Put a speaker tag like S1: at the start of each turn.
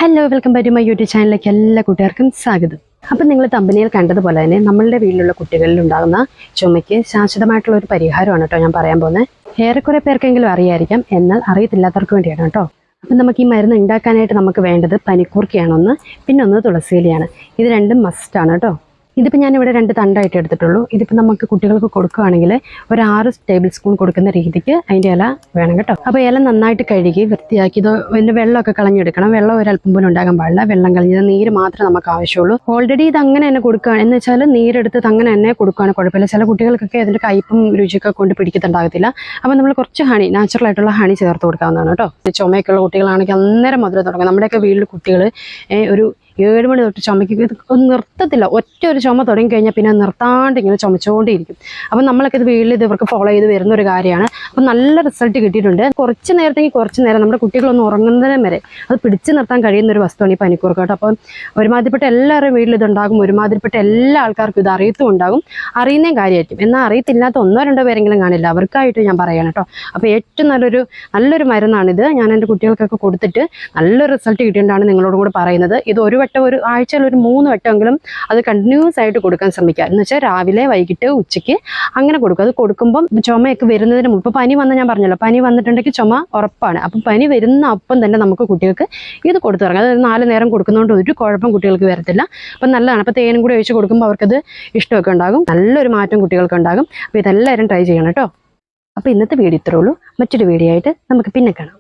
S1: Hello welcome back to my YouTube ചാനലിലേക്ക് എല്ലാ കൂട്ടുകാർക്കും സ്വാഗതം. അപ്പം നിങ്ങൾ തമ്പനിയിൽ കണ്ടതുപോലെ തന്നെ നമ്മളുടെ വീട്ടിലുള്ള കുട്ടികളിൽ ഉണ്ടാകുന്ന ചുമയ്ക്ക് ശാശ്വതമായിട്ടുള്ള ഒരു പരിഹാരമാണ് കേട്ടോ ഞാൻ പറയാൻ പോകുന്നത്. ഏറെക്കുറെ പേർക്കെങ്കിലും അറിയായിരിക്കാം, എന്നാൽ അറിയത്തില്ലാത്തവർക്ക് വേണ്ടിയാണ് കേട്ടോ. അപ്പം നമുക്ക് ഈ മരുന്ന് ഉണ്ടാക്കാനായിട്ട് നമുക്ക് വേണ്ടത് പനിക്കൂർക്കയാണ് ഒന്ന്, പിന്നെ ഒന്ന് തുളസിയിലയാണ്. ഇത് രണ്ടും മസ്റ്റാണ് കേട്ടോ. ഇതിപ്പോൾ ഞാനിവിടെ 2 തണ്ടായിട്ട് എടുത്തിട്ടുള്ളൂ. ഇതിപ്പോൾ നമുക്ക് കുട്ടികൾക്ക് കൊടുക്കുകയാണെങ്കിൽ ഒരു 6 ടേബിൾ സ്പൂൺ കൊടുക്കുന്ന രീതിക്ക് അതിൻ്റെ ഇല വേണം കേട്ടോ. അപ്പോൾ ഇല നന്നായിട്ട് കഴുകി വൃത്തിയാക്കി ഇത് അതിൻ്റെ വെള്ളമൊക്കെ കളഞ്ഞെടുക്കണം. വെള്ളം ഒരല്പം പോലും ഉണ്ടാകാൻ പാടില്ല. വെള്ളം കളഞ്ഞത് നീര് മാത്രമേ നമുക്ക് ആവശ്യമുള്ളൂ. ഓൾറെഡി ഇത് അങ്ങനെ തന്നെ കൊടുക്കുകയാണ് എന്ന് വെച്ചാൽ നീരെടുത്ത് അങ്ങനെ തന്നെ കൊടുക്കുകയാണ് കുഴപ്പമില്ല. ചില കുട്ടികൾക്കൊക്കെ അതിൻ്റെ കയ്പും രുചിയൊക്കെ കൊണ്ട് പിടിക്കത്തുണ്ടാകത്തില്ല. അപ്പോൾ നമ്മൾ കുറച്ച് ഹണി, നാച്ചുറൽ ആയിട്ടുള്ള ഹണി ചേർത്ത് കൊടുക്കാവുന്നതാണ് കേട്ടോ. ചുമയൊക്കെയുള്ള കുട്ടികളാണെങ്കിൽ അന്നേരം മധുരം തുടങ്ങും. നമ്മുടെയൊക്കെ വീട്ടിൽ കുട്ടികൾ ഒരു 7 മണി തൊട്ട് ചുമയ്ക്ക് ഒന്നും നിർത്തത്തില്ല. ഒറ്റ ഒരു ചുമ തുടങ്ങിക്കഴിഞ്ഞാൽ പിന്നെ നിർത്താണ്ട് ഇങ്ങനെ ചുമച്ചുകൊണ്ടേയിരിക്കും. അപ്പം നമ്മളൊക്കെ ഇത് വീട്ടിൽ ഇത് ഇവർക്ക് ഫോളോ ചെയ്ത് വരുന്ന ഒരു കാര്യമാണ്. അപ്പം നല്ല റിസൾട്ട് കിട്ടിയിട്ടുണ്ട്. കുറച്ച് നേരത്തേക്ക് കുറച്ച് നേരം നമ്മുടെ കുട്ടികളൊന്നും ഉറങ്ങുന്നതിന് വരെ അത് പിടിച്ചു നിർത്താൻ കഴിയുന്ന ഒരു വസ്തുവാണ് ഈ പനിക്കൂർക്ക കേട്ടോ. അപ്പം ഒരുമാതിരിപ്പെട്ട എല്ലാവരും വീട്ടിൽ ഇതുണ്ടാകും. ഒരുമാതിരിപ്പെട്ട എല്ലാ ആൾക്കാർക്കും ഇത് അറിയത്തും ഉണ്ടാകും, അറിയുന്നേം കാര്യമായിരിക്കും. എന്നാൽ അറിയത്തില്ലാത്ത 1-2 പേരെങ്കിലും കാണില്ല. അവർക്കായിട്ട് ഞാൻ പറയണം കേട്ടോ. അപ്പോൾ ഏറ്റവും നല്ലൊരു മരുന്നാണിത്. ഞാൻ എൻ്റെ കുട്ടികൾക്കൊക്കെ കൊടുത്തിട്ട് നല്ലൊരു റിസൾട്ട് കിട്ടിയിട്ടാണ് നിങ്ങളോടും കൂടെ പറയുന്നത്. ഇത് ഒരു ആഴ്ചയിൽ ഒരു 3 വട്ടമെങ്കിലും അത് കണ്ടിന്യൂസ് ആയിട്ട് കൊടുക്കാൻ ശ്രമിക്കുക. എന്ന് വെച്ചാൽ രാവിലെ, വൈകിട്ട്, ഉച്ചയ്ക്ക് അങ്ങനെ കൊടുക്കുക. അത് കൊടുക്കുമ്പം ചുമയൊക്കെ വരുന്നതിന് മുമ്പ്, ഇപ്പോൾ പനി വന്ന് ഞാൻ പറഞ്ഞല്ലോ, പനി വന്നിട്ടുണ്ടെങ്കിൽ ചുമ ഉറപ്പാണ്. അപ്പം പനി വരുന്ന അപ്പം തന്നെ നമുക്ക് കുട്ടികൾക്ക് ഇത് കൊടുത്തു തുടങ്ങാം. അതായത് 4 നേരം കൊടുക്കുന്നതുകൊണ്ട് ഒരു കുഴപ്പം കുട്ടികൾക്ക് വരത്തില്ല. അപ്പം നല്ലതാണ്. അപ്പോൾ തേനും കൂടി ഒഴിച്ച് കൊടുക്കുമ്പോൾ അവർക്കത് ഇഷ്ടമൊക്കെ ഉണ്ടാകും. നല്ലൊരു മാറ്റം കുട്ടികൾക്ക് ഉണ്ടാകും. അപ്പോൾ ഇതെല്ലാവരും ട്രൈ ചെയ്യണം കേട്ടോ. അപ്പോൾ ഇന്നത്തെ വീഡിയോ ഇത്രേ ഉള്ളൂ. മറ്റൊരു വീഡിയോ ആയിട്ട് നമുക്ക് പിന്നെ കാണാം.